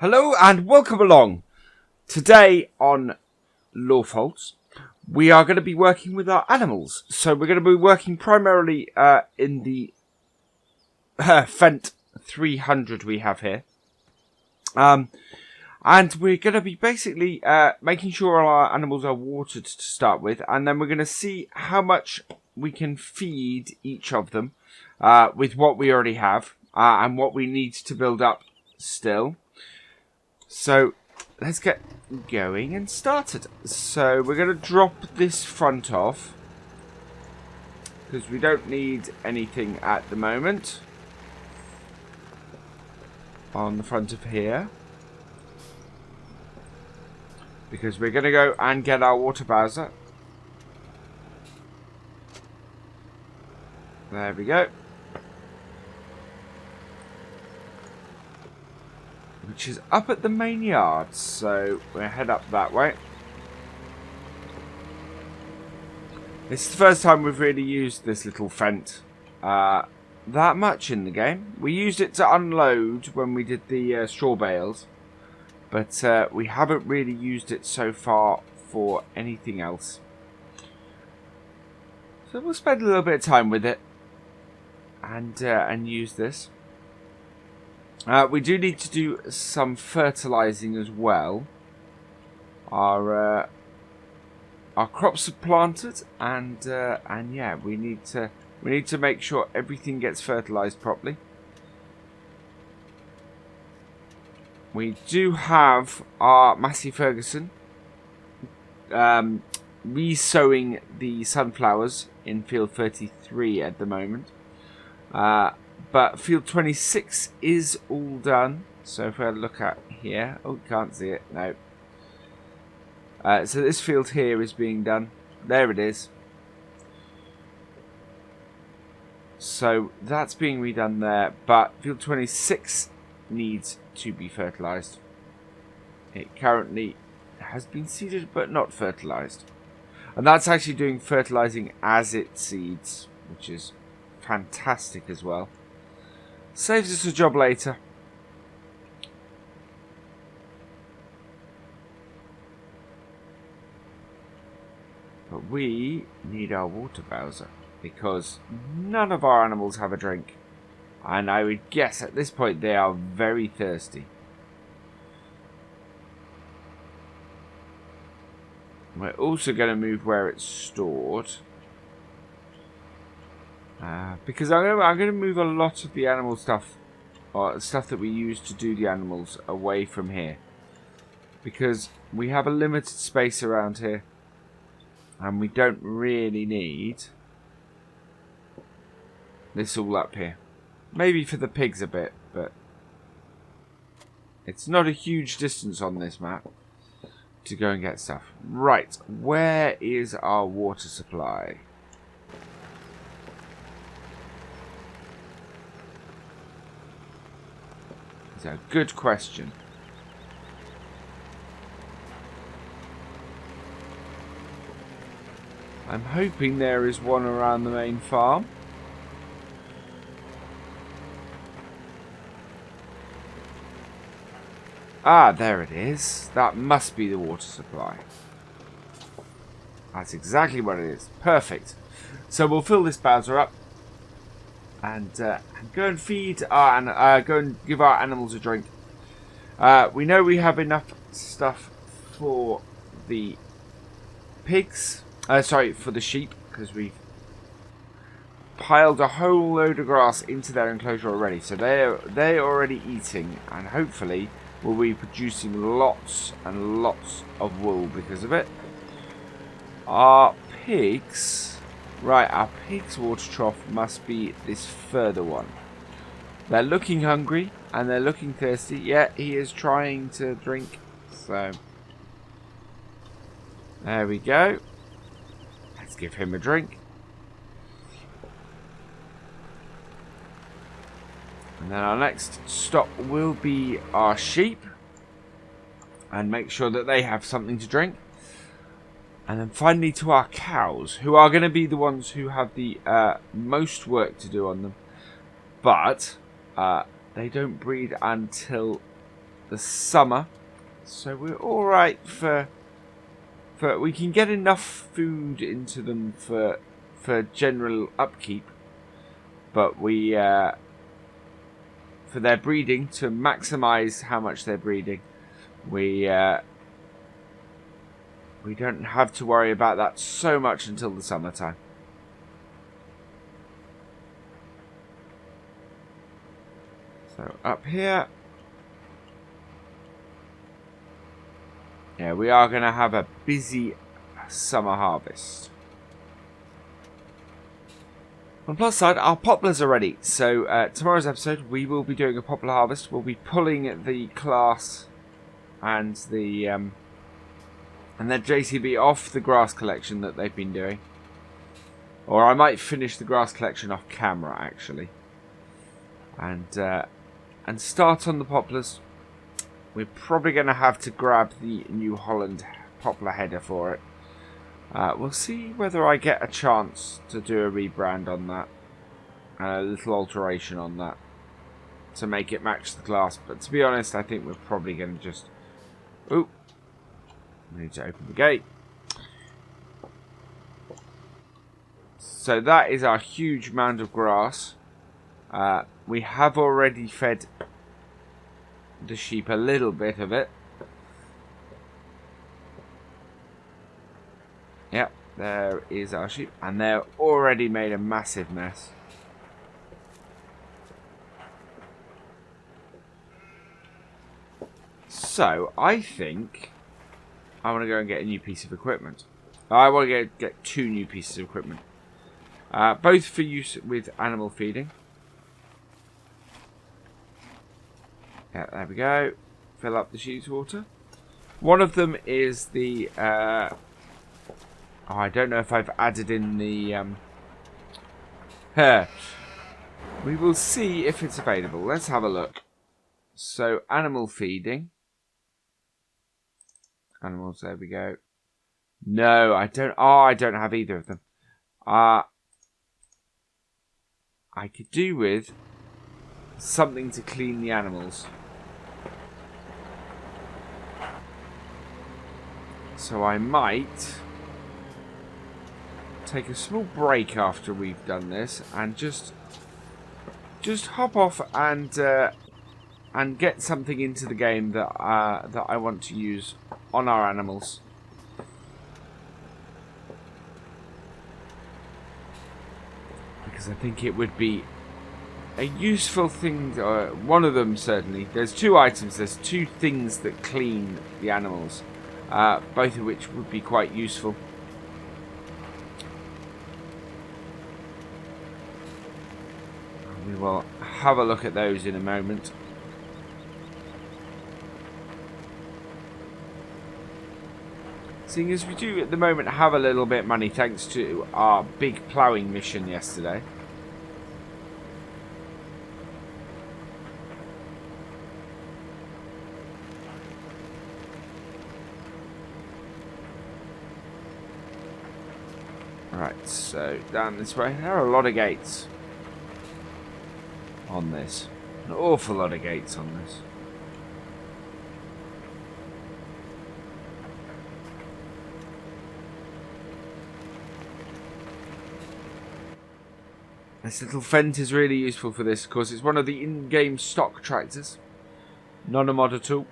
Hello and welcome along. Today on Lawfolds, we are going to be working with our animals. So we're going to be working primarily in the Fent 300 we have here. And we're going to be basically making sure our animals are watered to start with. And then we're going to see how much we can feed each of them with what we already have and what we need to build up still. So let's get going and started. So we're going to drop this front off because we don't need anything at the moment on the front of here, because we're going to go and get our water bowser. There we go. Which is up at the main yard, so we'll head up that way. It's the first time we've really used this little Fent that much in the game. We used it to unload when we did the straw bales, but we haven't really used it so far for anything else. So we'll spend a little bit of time with it and use this. We do need to do some fertilizing as well. Our crops are planted, and yeah, we need to make sure everything gets fertilized properly. We do have our Massey Ferguson re-sowing the sunflowers in field 33 at the moment. But field 26 is all done. So if I look at here, oh, can't see it. No. So this field here is being done. There it is. So that's being redone there. But field 26 needs to be fertilized. It currently has been seeded but not fertilized. And that's actually doing fertilizing as it seeds, which is fantastic as well. Saves us a job later. But we need our water bowser because none of our animals have a drink. And I would guess at this point they are very thirsty. We're also going to move where it's stored. Because I'm going to move a lot of the animal stuff, or stuff that we use to do the animals, away from here. Because we have a limited space around here. And we don't really need this all up here. Maybe for the pigs a bit, but it's not a huge distance on this map to go and get stuff. Right, where is our water supply? It's a good question. I'm hoping there is one around the main farm. Ah, there it is. That must be the water supply. That's exactly what it is. Perfect. So we'll fill this bowser up and go and feed our go and give our animals a drink. We know we have enough stuff for the pigs. Sorry, for the sheep, because we've piled a whole load of grass into their enclosure already. So they're already eating, and hopefully we'll be producing lots and lots of wool because of it. Our pigs, right? Our pigs' water trough must be this further one. They're looking hungry and they're looking thirsty. Yeah, he is trying to drink. So there we go. Let's give him a drink. And then our next stop will be our sheep. And make sure that they have something to drink. And then finally to our cows, who are going to be the ones who have the most work to do on them. But they don't breed until the summer, so we're all right for we can get enough food into them for general upkeep, but we for their breeding, to maximize how much they're breeding, we don't have to worry about that so much until the summertime. So up here, yeah, we are going to have a busy summer harvest. On the plus side, our poplars are ready. So tomorrow's episode, we will be doing a poplar harvest. We'll be pulling the class and the JCB off the grass collection that they've been doing. Or I might finish the grass collection off camera, actually. And start on the poplars. We're probably going to have to grab the New Holland poplar header for it. We'll see whether I get a chance to do a rebrand on that. A little alteration on that. To make it match the class. But to be honest, I think we're probably going to just... Ooh. I need to open the gate. So that is our huge mound of grass. We have already fed the sheep a little bit of it. Yep, there is our sheep. And they're already made a massive mess. So, I think I want to go and get a new piece of equipment. I want to get 2 new pieces of equipment. Both for use with animal feeding. Yeah, there we go. Fill up the sheep's water. One of them is the... I don't know if I've added in the... We will see if it's available. Let's have a look. So, animal feeding. Animals, there we go. No, I don't... Oh, I don't have either of them. I could do with something to clean the animals. So I might take a small break after we've done this and just hop off and get something into the game that I want to use on our animals. Because I think it would be a useful thing. One of them certainly. There's 2 items. There's 2 things that clean the animals. Both of which would be quite useful. We will have a look at those in a moment. Seeing as we do at the moment have a little bit of money thanks to our big ploughing mission yesterday. Right, so down this way. There are a lot of gates on this. An awful lot of gates on this. This little fent is really useful for this. Of course, it's one of the in-game stock tractors. Not a mod at all.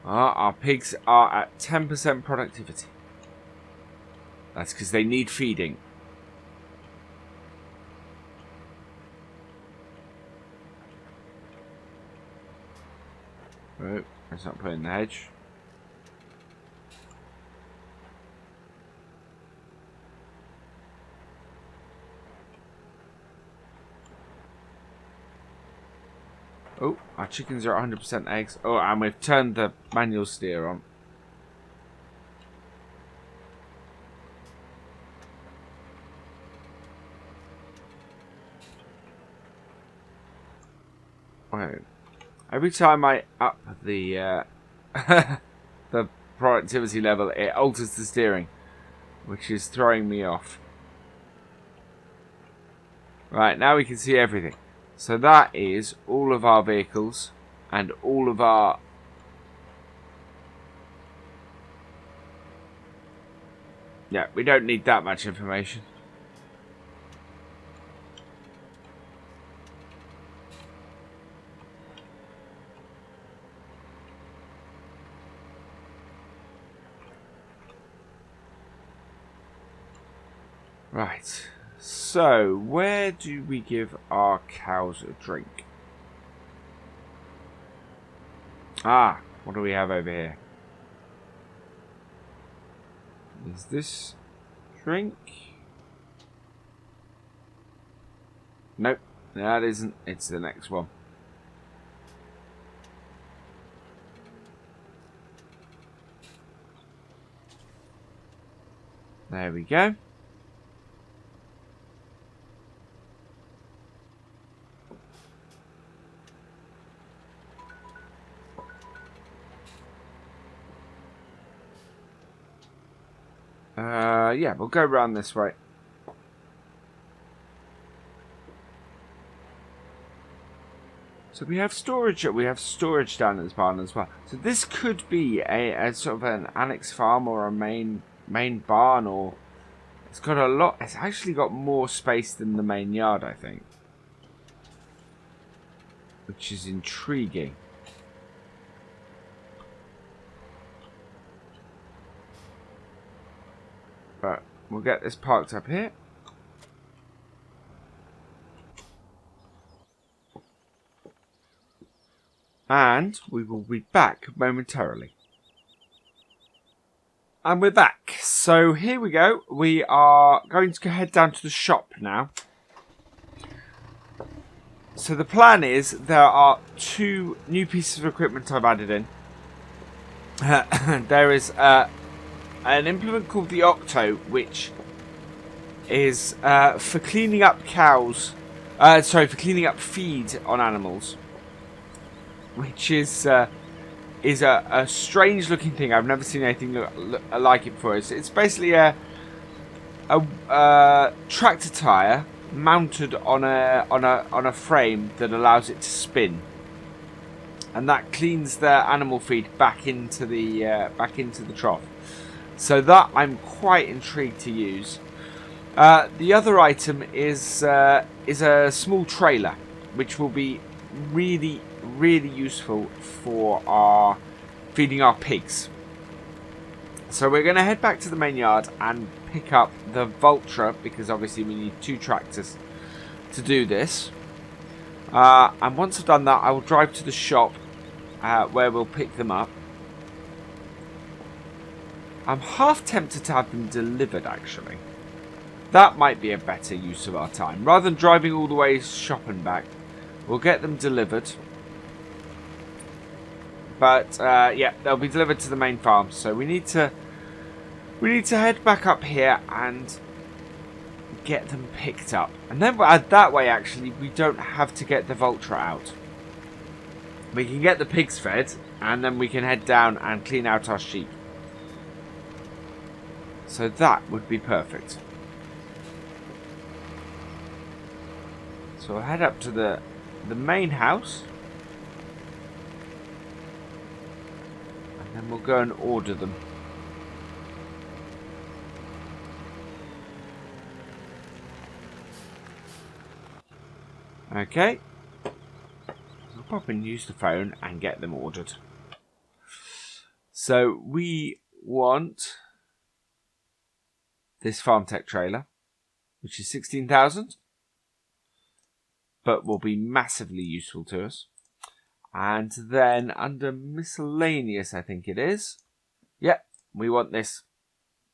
Our pigs are at 10% productivity. That's because they need feeding. Oh, let's not put in the hedge. Oh, our chickens are 100% eggs. Oh, and we've turned the manual steer on. Wait. Every time I up the the productivity level, it alters the steering, which is throwing me off. Right, now we can see everything. So that is all of our vehicles and all of our... Yeah, we don't need that much information. Right, so where do we give our cows a drink? Ah, what do we have over here? Is this drink? Nope, that isn't. It's the next one. There we go. Yeah, we'll go around this way. So we have storage. We have storage down at this barn as well. So this could be a sort of an annex farm or a main barn, or it's got a lot. It's actually got more space than the main yard, I think, which is intriguing. But we'll get this parked up here. And we will be back momentarily. And we're back. So here we go. We are going to head down to the shop now. So the plan is there are 2 new pieces of equipment I've added in. There is an implement called the Octo, which is for cleaning up cows. For cleaning up feed on animals, which is a strange looking thing. I've never seen anything like it before. It's basically a tractor tire mounted on a frame that allows it to spin, and that cleans the animal feed back into the trough. So that I'm quite intrigued to use. The other item is a small trailer, which will be really useful for feeding our pigs. So we're going to head back to the main yard and pick up the Vulture, because obviously we need 2 tractors to do this. And once I've done that, I will drive to the shop where we'll pick them up. I'm half tempted to have them delivered, actually. That might be a better use of our time. Rather than driving all the way shop and back, we'll get them delivered. But yeah, they'll be delivered to the main farm. So we need to head back up here and get them picked up. And then that way, actually, we don't have to get the Vulture out. We can get the pigs fed, and then we can head down and clean out our sheep. So that would be perfect. So we'll head up to the main house. And then we'll go and order them. Okay. I'll pop in, use the phone and get them ordered. So we want this farm tech trailer, which is 16,000, but will be massively useful to us. And then under miscellaneous, I think it is. Yep, we want this,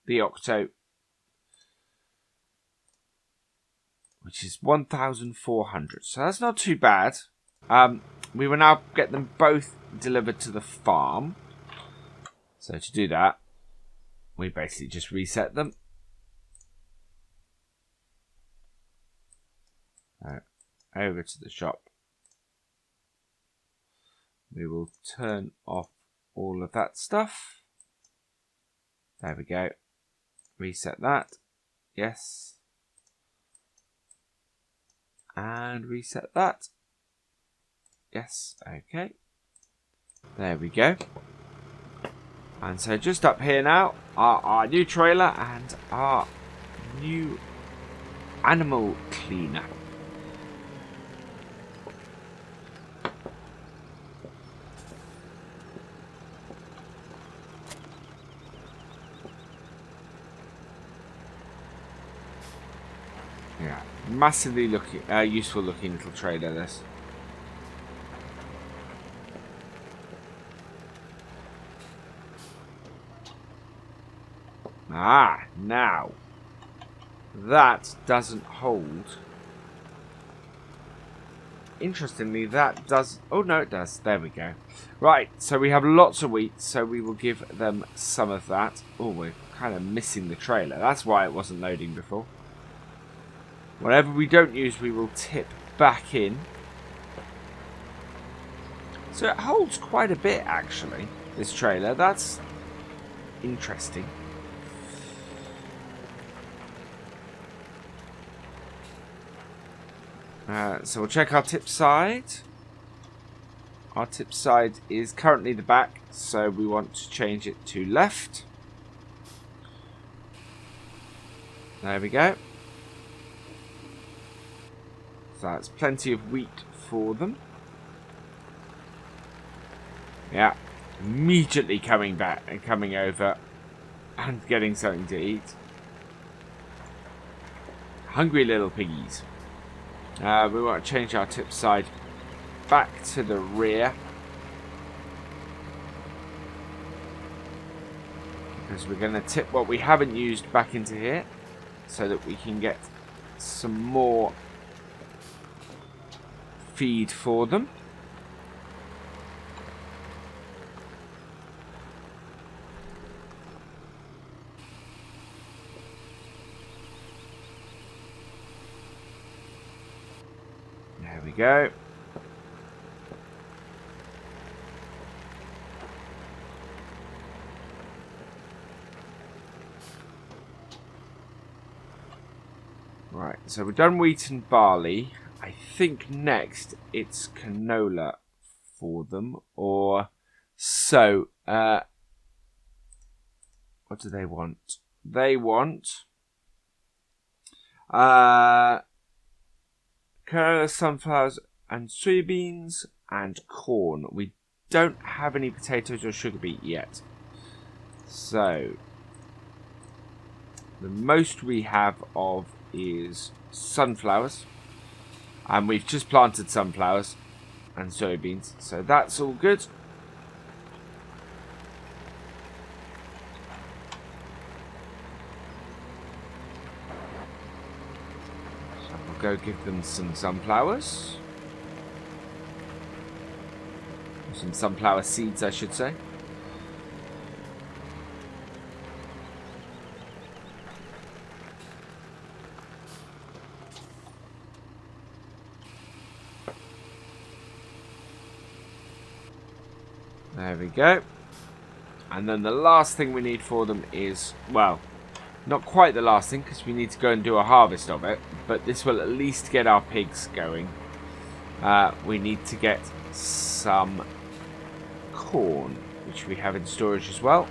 the Octo, which is 1,400. So that's not too bad. We will now get them both delivered to the farm. So to do that, we basically just reset them. Over to the shop. We will turn off all of that stuff. There we go. Reset that. Yes. And reset that. Yes. Okay. There we go. And so just up here now are our new trailer and our new animal cleaner. Yeah, massively useful looking little trailer this. Ah, now that doesn't hold. Interestingly, that does. Oh no, it does. There we go. Right, so we have lots of wheat, so we will give them some of that. Oh, we're kind of missing the trailer. That's why it wasn't loading before. Whatever we don't use, we will tip back in. So it holds quite a bit, actually, this trailer. That's interesting. So we'll check our tip side. Our tip side is currently the back, so we want to change it to left. There we go. So that's plenty of wheat for them. Yeah, immediately coming back and coming over and getting something to eat. Hungry little piggies. We want to change our tip side back to the rear, because we're going to tip what we haven't used back into here so that we can get some more feed for them. There we go. Right, so we've done wheat and barley. I think next it's canola for them, or so. What do they want? They want canola, sunflowers, and soybeans and corn. We don't have any potatoes or sugar beet yet, so the most we have of is sunflowers, and we've just planted sunflowers and soybeans, so that's all good. So we'll go give them some sunflowers, some sunflower seeds, I should say. There we go. And then the last thing we need for them is, well, not quite the last thing, because we need to go and do a harvest of it, but this will at least get our pigs going. We need to get some corn, which we have in storage as well.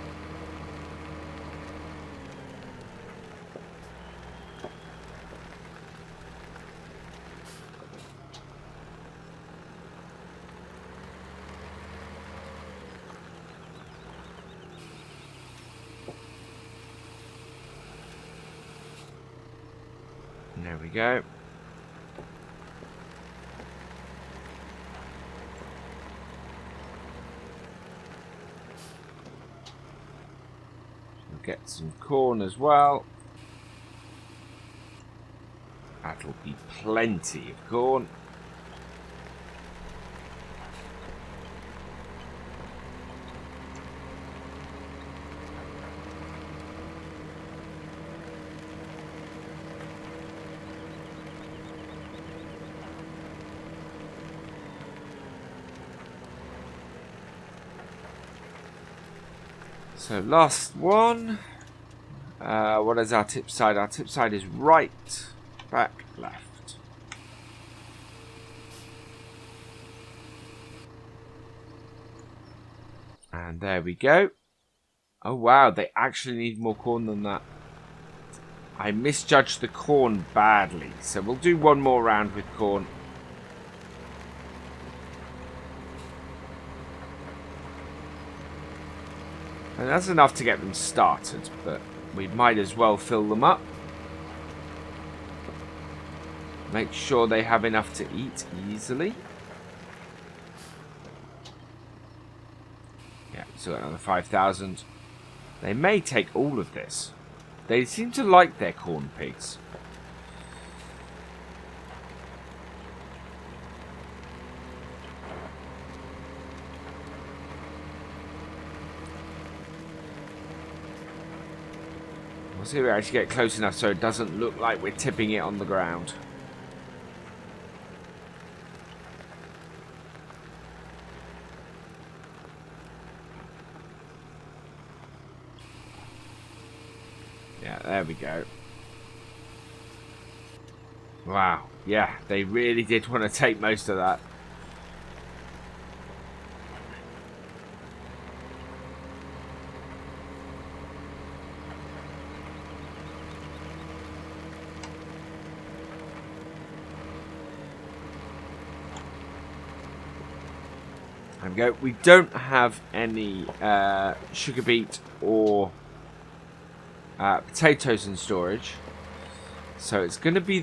There we go. We'll get some corn as well. That'll be plenty of corn. So last one. What is our tip side? Our tip side is right, back, left. And there we go. Oh wow, they actually need more corn than that. I misjudged the corn badly, so we'll do one more round with corn. And that's enough to get them started, but we might as well fill them up. Make sure they have enough to eat easily. Yeah, so another 5,000. They may take all of this. They seem to like their corn pigs. We'll see if we actually get close enough so it doesn't look like we're tipping it on the ground. Yeah, there we go. Wow, yeah, they really did want to take most of that. There we go. We don't have any sugar beet or potatoes in storage, so it's going to be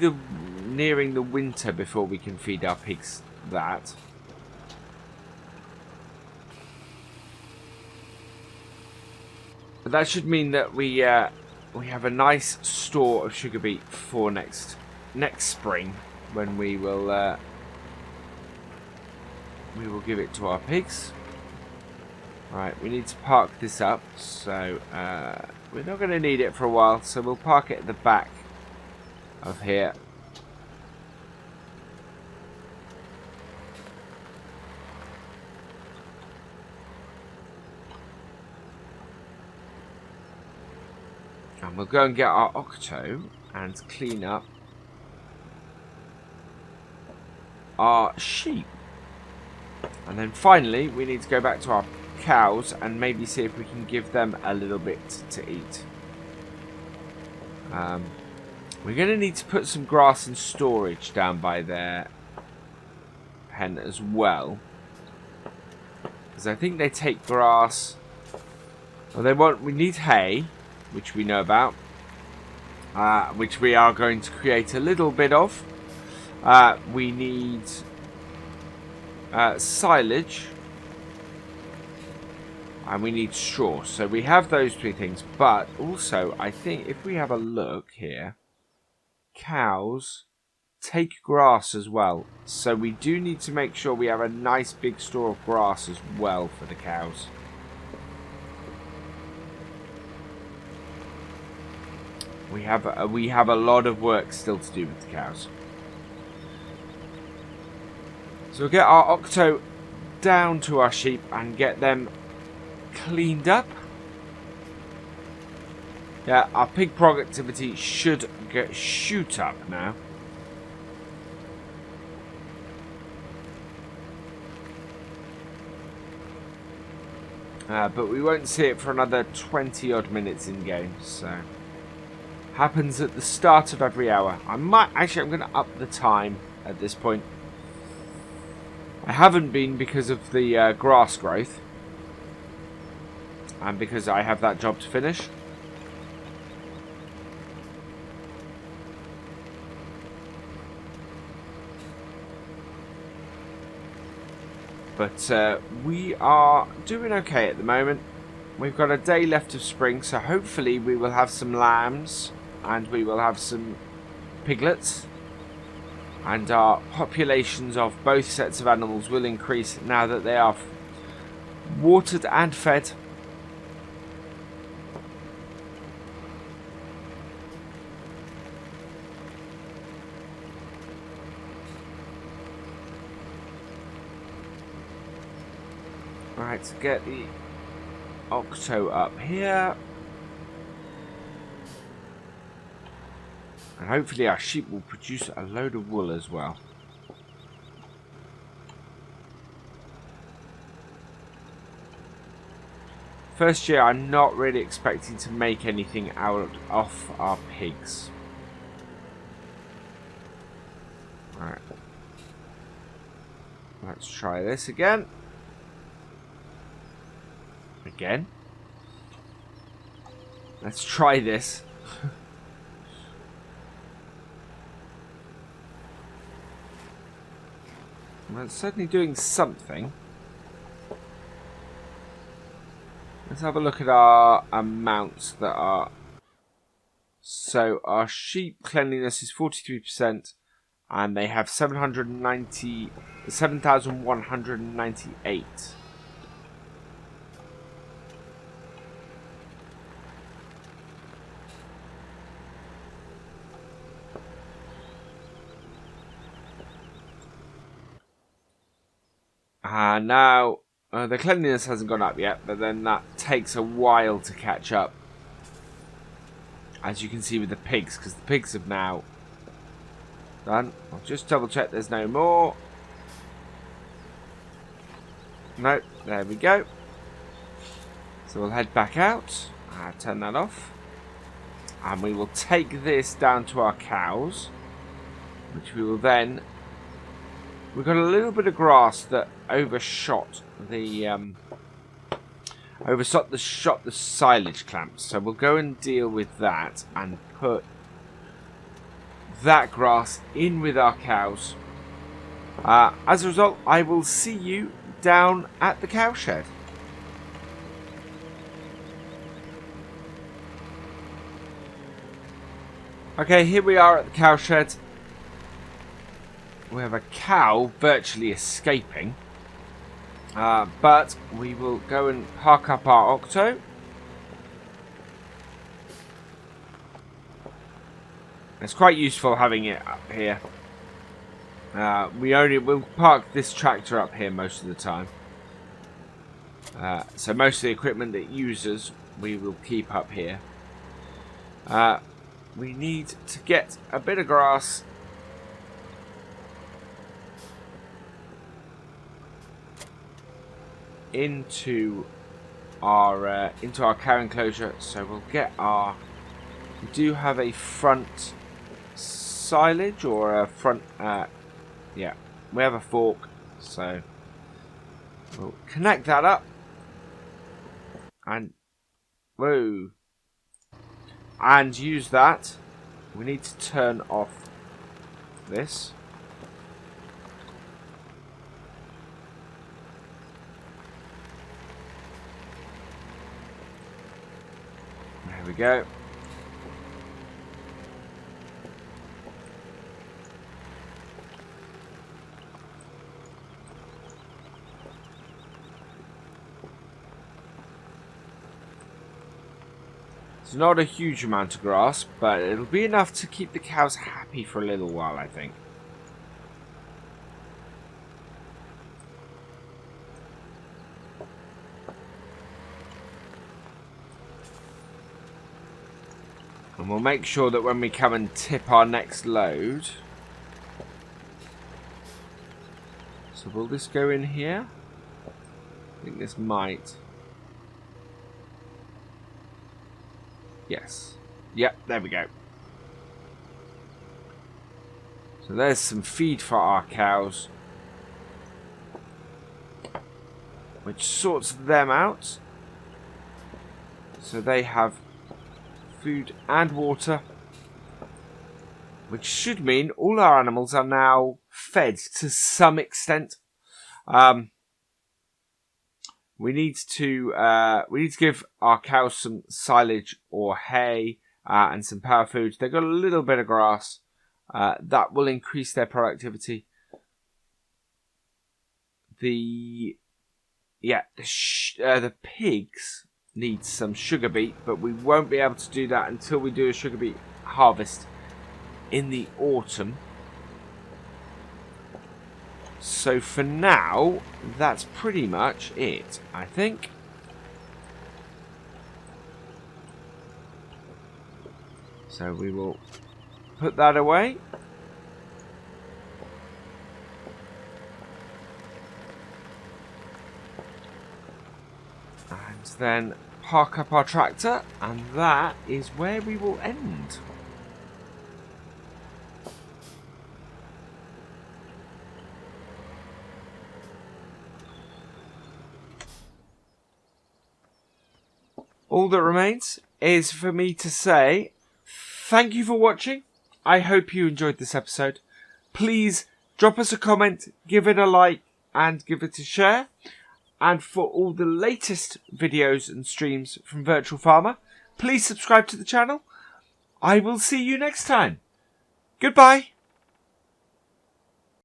nearing the winter before we can feed our pigs that. But that should mean that we have a nice store of sugar beet for next spring, when we will give it to our pigs. Right, we need to park this up, so we're not going to need it for a while, so we'll park it at the back of here. And we'll go and get our octo and clean up our sheep. And then finally, we need to go back to our cows and maybe see if we can give them a little bit to eat. We're going to need to put some grass in storage down by their pen as well, because I think they take grass. Well, we need hay, which we know about, which we are going to create a little bit of. We need silage, and we need straw. So we have those three things, but also I think if we have a look here, cows take grass as well, so we do need to make sure we have a nice big store of grass as well for the cows. We have a lot of work still to do with the cows. So we'll get our octo down to our sheep and get them cleaned up. Yeah, our pig productivity should shoot up now. But we won't see it for another 20 odd minutes in game, so happens at the start of every hour. I'm going to up the time at this point. I haven't been because of the grass growth, and because I have that job to finish. But we are doing okay at the moment. We've got a day left of spring, so hopefully we will have some lambs and we will have some piglets. And our populations of both sets of animals will increase now that they are watered and fed. Right, get the octo up here. And hopefully our sheep will produce a load of wool as well. First year, I'm not really expecting to make anything out of our pigs. Alright. Let's try this again. Again. Let's try this. Well, it's certainly doing something. Let's have a look at our amounts that are... So our sheep cleanliness is 43%, and they have 7,198. Now, the cleanliness hasn't gone up yet, but then that takes a while to catch up. As you can see with the pigs, because the pigs have now done. I'll just double check there's no more. No, there we go. So we'll head back out. Turn that off. And we will take this down to our cows, which we will then... We've got a little bit of grass that overshot the silage clamps, so we'll go and deal with that and put that grass in with our cows. As a result, I will see you down at the cowshed. Okay, here we are at the cowshed. We have a cow virtually escaping. But we will go and park up our octo. It's quite useful having it up here. We'll park this tractor up here most of the time. So most of the equipment that it uses, we will keep up here. We need to get a bit of grass into our cow enclosure, so we'll get our... We do have a front silage or a front... yeah, we have a fork, so we'll connect that up and... Whoa! And use that. We need to turn off this. There we go. It's not a huge amount of grass, but it'll be enough to keep the cows happy for a little while, I think. And we'll make sure that when we come and tip our next load... So will this go in here? I think this might. Yes. Yep, there we go. So there's some feed for our cows, which sorts them out. So they have food and water, which should mean all our animals are now fed to some extent. We need to give our cows some silage or hay and some power food. They've got a little bit of grass that will increase their productivity. The pigs need some sugar beet, but we won't be able to do that until we do a sugar beet harvest in the autumn. So for now, that's pretty much it, I think. So we will put that away. And then park up our tractor, and that is where we will end. All that remains is for me to say thank you for watching. I hope you enjoyed this episode. Please drop us a comment, give it a like, and give it a share. And for all the latest videos and streams from Virtual Farmer, please subscribe to the channel. I will see you next time. Goodbye.